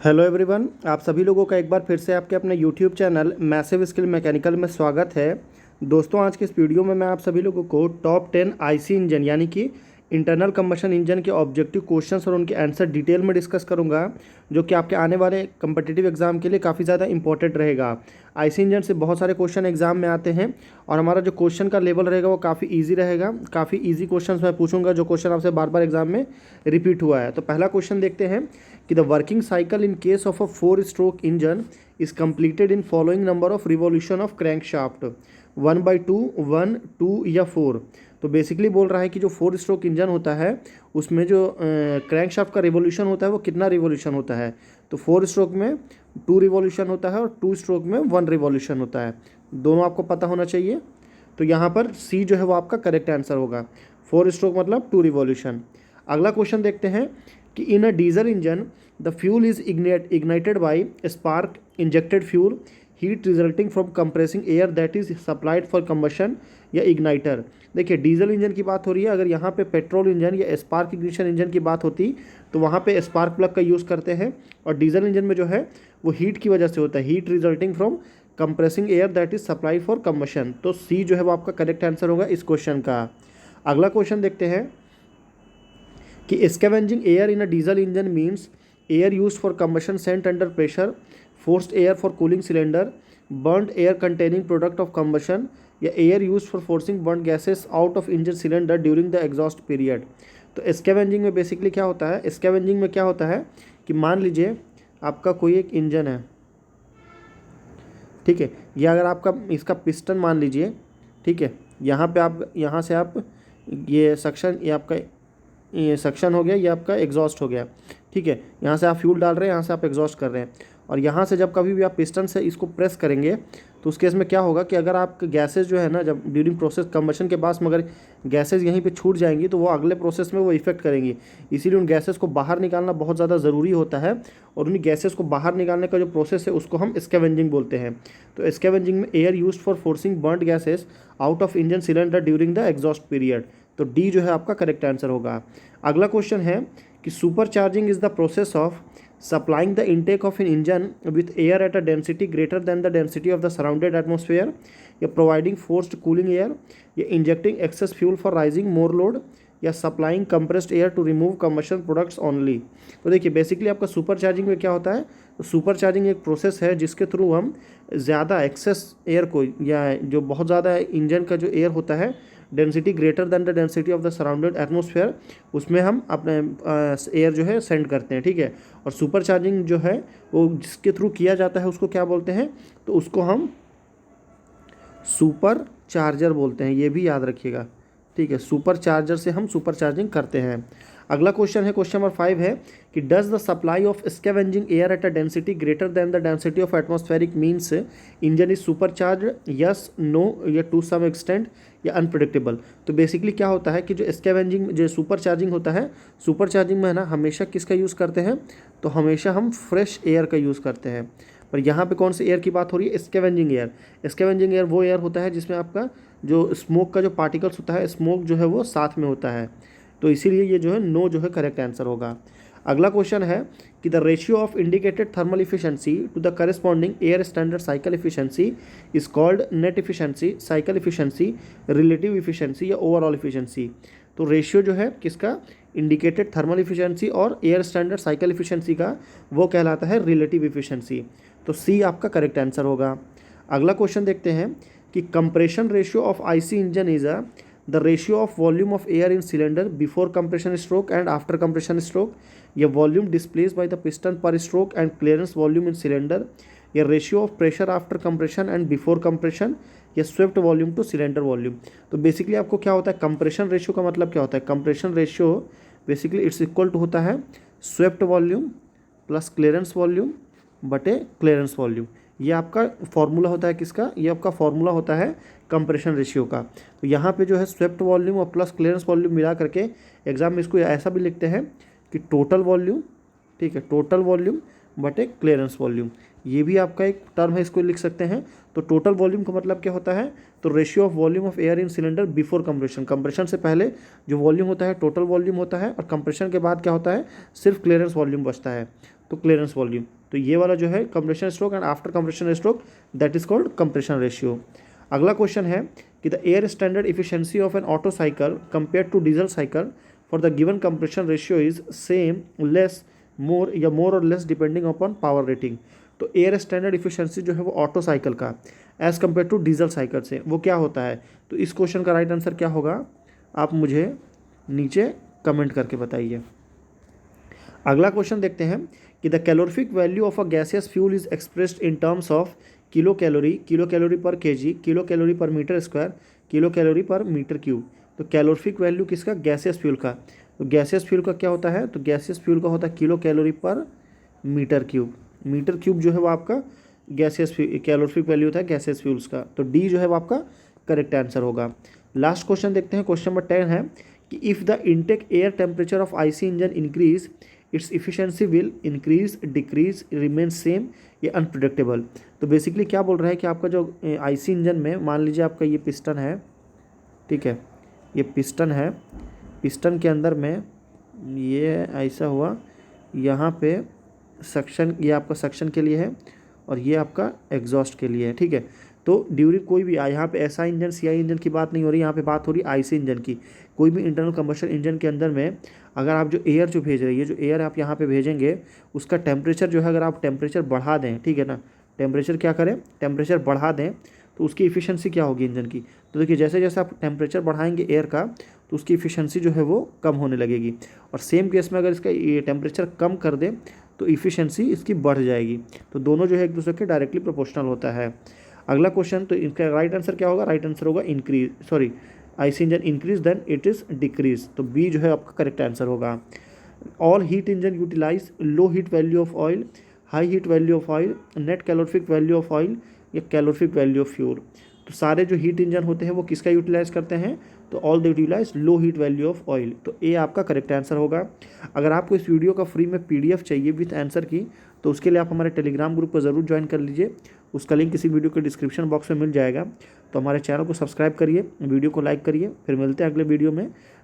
Hello everyone, आप सभी लोगों का एक बार फिर से आपके अपने YouTube channel massive skill mechanical में स्वागत है। दोस्तों, आज के इस वीडियो में मैं आप सभी लोगों को टॉप 10 आईसी इंजन यानी कि इंटरनल कंबशन इंजन के ऑब्जेक्टिव क्वेश्चंस और उनके आंसर डिटेल में डिस्कस करूंगा, जो कि आपके आने वाले कम्पिटिटिव एग्जाम के लिए काफ़ी ज़्यादा इंपॉर्टेंट रहेगा। आईसी इंजन से बहुत सारे क्वेश्चन एग्जाम में आते हैं और हमारा जो क्वेश्चन का लेवल रहेगा वो काफ़ी ईजी रहेगा। काफ़ी ईजी क्वेश्चन मैं पूछूंगा जो क्वेश्चन आपसे बार बार एग्जाम में रिपीट हुआ है। तो पहला क्वेश्चन देखते हैं कि the working cycle in case of a 4 stroke engine is completed in following number of revolution of crank shaft 1/2, 1, 2 या 4। तो बेसिकली बोल रहा है कि जो 4 स्ट्रोक इंजन होता है उसमें जो क्रैंक शाफ्ट का रिवॉल्यूशन होता है वो कितना रिवॉल्यूशन होता है। तो 4 स्ट्रोक में 2 रिवॉल्यूशन होता है और 2 स्ट्रोक में 1 रिवॉल्यूशन होता है। दोनों आपको पता होना चाहिए। तो यहाँ पर सी जो है वो आपका करेक्ट आंसर होगा। 4 स्ट्रोक मतलब 2 रिवॉल्यूशन। अगला क्वेश्चन देखते हैं कि in a diesel engine the fuel is ignited by spark injected fuel heat resulting from compressing air that is supplied for combustion या इग्नाइटर। देखिए, डीजल इंजन की बात हो रही है। अगर यहाँ पे पेट्रोल इंजन या स्पार्क इग्निशन इंजन की बात होती तो वहाँ पे स्पार्क प्लग का यूज़ करते हैं, और डीजल इंजन में जो है वो हीट की वजह से होता है, heat resulting from compressing air that is supplied for combustion. तो सी जो है वो आपका करेक्ट आंसर होगा इस क्वेश्चन का। अगला क्वेश्चन देखते हैं कि scavenging air in a diesel engine means air use for combustion sent under pressure, forced air for cooling cylinder, burned air containing product of combustion या air use for forcing burn gases out of engine cylinder during the exhaust period. तो scavenging में basically क्या होता है, scavenging में क्या होता है कि मान लीजिए आपका कोई एक इंजन है, ठीक है, या अगर आपका इसका पिस्टन मान लीजिए, ठीक है, यहाँ पे आप यहाँ से आप ये सक्शन, ये आपका ये सक्शन हो गया, ये आपका एग्जॉस्ट हो गया, ठीक है। यहाँ से आप फ्यूल डाल रहे हैं, यहाँ से आप एग्जॉस्ट कर रहे हैं, और यहाँ से जब कभी भी आप पिस्टन से इसको प्रेस करेंगे तो उस केस में क्या होगा कि अगर आप गैसेज जो है ना, जब ड्यूरिंग प्रोसेस कंबशन के बाद मगर गैसेज यहीं पे छूट जाएंगी तो वो अगले प्रोसेस में वो इफेक्ट करेंगी। इसीलिए उन गैसेज को बाहर निकालना बहुत ज़्यादा ज़रूरी होता है, और उन गैसेज को बाहर निकालने का जो प्रोसेस है उसको हम स्कैवेंजिंग बोलते हैं। तो स्कैवेंजिंग में air use for forcing burned gases out of engine cylinder during the exhaust period. तो डी जो है आपका करेक्ट आंसर होगा। अगला क्वेश्चन है कि super charging is the process of supplying the intake of an engine with air at a density greater than the density of the surrounded atmosphere, या providing forced cooling air, या injecting excess fuel for rising more load, या supplying compressed air to remove combustion products only. तो देखिए, basically आपका super charging में क्या होता है, तो सुपर चार्जिंग एक प्रोसेस है जिसके थ्रू हम ज़्यादा एक्सेस एयर को, या जो बहुत ज़्यादा इंजन का जो एयर होता है density greater than the density of the surrounded atmosphere, उसमें हम अपने एयर जो है सेंड करते हैं, ठीक है। और सुपर चार्जिंग जो है वो जिसके थ्रू किया जाता है उसको क्या बोलते हैं, तो उसको हम सुपर चार्जर बोलते हैं, ये भी याद रखिएगा, ठीक है। सुपर चार्जर से हम सुपर चार्जिंग करते हैं। अगला क्वेश्चन है, क्वेश्चन नंबर 5 है कि does the supply of scavenging air at a density greater than the density of atmospheric means engine is super charge, yes, no, या टू सम एक्सटेंट, या अनप्रिडिक्टेबल। तो basically क्या होता है कि जो स्कैवेंजिंग जो सुपर चार्जिंग होता है, सुपर चार्जिंग में है ना हमेशा किसका यूज़ करते हैं, तो हमेशा हम फ्रेश एयर का यूज़ करते हैं। पर यहाँ पे कौन से एयर की बात हो रही है, स्कैवेंजिंग एयर। स्कैवेंजिंग एयर वो एयर होता है जिसमें आपका जो स्मोक का जो पार्टिकल्स होता है, स्मोक जो है वो साथ में होता है। तो इसीलिए ये जो है नो जो है करेक्ट आंसर होगा। अगला क्वेश्चन है कि the ratio of indicated thermal efficiency to the corresponding air standard cycle efficiency is called net efficiency, cycle efficiency, relative efficiency, या ओवरऑल इफिशिएंसी। तो रेशियो जो है किसका, इंडिकेटेड थर्मल इफिशिएंसी और एयर स्टैंडर्ड साइकिल इफिशिएंसी का, वो कहलाता है रिलेटिव इफिशिएंसी। तो सी आपका करेक्ट आंसर होगा। अगला क्वेश्चन देखते हैं कि compression ratio of IC engine is the ratio of volume of air in cylinder before compression stroke and after compression stroke, या volume displace by the piston per stroke and clearance volume in cylinder, या ratio of pressure after compression and before compression, या swept volume to cylinder volume. तो basically आपको क्या होता है, compression ratio का मतलब क्या होता है, compression ratio basically it's equal to होता है swept volume plus clearance volume बटे क्लियरेंस वॉल्यूम। ये आपका फॉर्मूला होता है किसका, ये आपका फॉर्मूला होता है कंप्रेशन रेशियो का। तो यहाँ पे जो है स्वेप्ट वॉल्यूम और प्लस क्लियरेंस वॉल्यूम मिला करके एग्जाम में इसको ऐसा भी लिखते हैं कि टोटल वॉल्यूम, ठीक है, टोटल वॉल्यूम बटे क्लियरेंस वॉल्यूम। ये भी आपका एक टर्म है, इसको लिख सकते हैं। तो टोटल वॉल्यूम का मतलब क्या होता है, तो ratio of volume of air in cylinder before compression. Compression से पहले जो वॉल्यूम होता है टोटल वॉल्यूम होता है, और कंप्रेशन के बाद क्या होता है, सिर्फ क्लियरेंस वॉल्यूम बचता है। तो क्लियरेंस वॉल्यूम। तो ये वाला जो है compression stroke and after compression stroke that is called compression ratio. अगला क्वेश्चन है कि the air standard efficiency of an Otto cycle compare to diesel cycle for the given compression ratio is same, less, more या more और less depending upon power rating. तो air standard efficiency जो है वो Otto cycle का as compare to diesel cycle से वो क्या होता है। तो इस क्वेश्चन का राइट आंसर क्या होगा आप मुझे नीचे कमेंट करके बताइए। अगला क्वेश्चन देखते हैं कि the calorific value of a gaseous fuel is expressed in terms of kilo calorie पर केजी, किलो कैलोरी पर मीटर स्क्वायर, किलो कैलोरी पर मीटर क्यूब। तो कैलोरीफिक वैल्यू किसका, गैसियस फ्यूल का। तो गैसियस फ्यूल का क्या होता है, तो गैसियस फ्यूल का होता है किलो कैलोरी पर मीटर क्यूब। मीटर क्यूब जो है वो आपका गैसियस कैलोरीफिक वैल्यू होता है गैसियस फ्यूल्स का। तो डी जो है वो आपका करेक्ट आंसर होगा। लास्ट क्वेश्चन देखते हैं, क्वेश्चन नंबर 10 है कि if the intake air temperature of IC engine increase its efficiency will increase, decrease, remain same, ये अनप्रिडिक्टेबल। तो बेसिकली क्या बोल रहा है कि आपका जो आईसी इंजन में मान लीजिए आपका ये पिस्टन है, ठीक है, ये पिस्टन है, पिस्टन के अंदर में ये ऐसा हुआ, यहाँ पे सक्शन, ये आपका सक्शन के लिए है और ये आपका एग्जॉस्ट के लिए है, ठीक है। तो ड्यूरिंग कोई भी यहाँ पे एसआई इंजन सीआई इंजन की बात नहीं हो रही, यहाँ पे बात हो रही आईसी इंजन की। कोई भी इंटरनल कंबशन इंजन के अंदर में अगर आप जो एयर जो भेज रही है, जो एयर आप यहाँ पे भेजेंगे उसका टेम्परेचर जो है अगर आप टेम्परेचर बढ़ा दें, ठीक है ना, टेम्परेचर क्या करें, टेम्परेचर बढ़ा दें तो उसकी इफिशियंसी क्या होगी इंजन की। तो देखिए जैसे जैसे आप टेम्परेचर बढ़ाएंगे एयर का तो उसकी इफिशियंसी जो है वो कम होने लगेगी। और सेम केस में अगर इसका ये टेम्परेचर कम कर दें तो इफिशियंसी इसकी बढ़ जाएगी। तो दोनों जो है एक दूसरे के डायरेक्टली प्रोपोर्शनल होता है। अगला क्वेश्चन, तो इसका राइट आंसर क्या होगा, राइट आंसर होगा increase, sorry IC engine increase then it is decrease. तो बी जो है आपका करेक्ट आंसर होगा। All heat engine utilize low heat value of oil, high heat value of oil, net calorific value of oil या calorific value of fuel. तो सारे जो heat engine होते हैं वो किसका यूटिलाइज करते हैं, तो all they utilize low heat value of oil. तो ए आपका करेक्ट आंसर होगा। अगर आपको इस वीडियो का फ्री में पीडीएफ चाहिए विथ आंसर की तो उसके लिए आप हमारे टेलीग्राम ग्रुप को ज़रूर ज्वाइन कर लीजिए। उसका लिंक इसी वीडियो के डिस्क्रिप्शन बॉक्स में मिल जाएगा। तो हमारे चैनल को सब्सक्राइब करिए, वीडियो को लाइक करिए। फिर मिलते हैं अगले वीडियो में।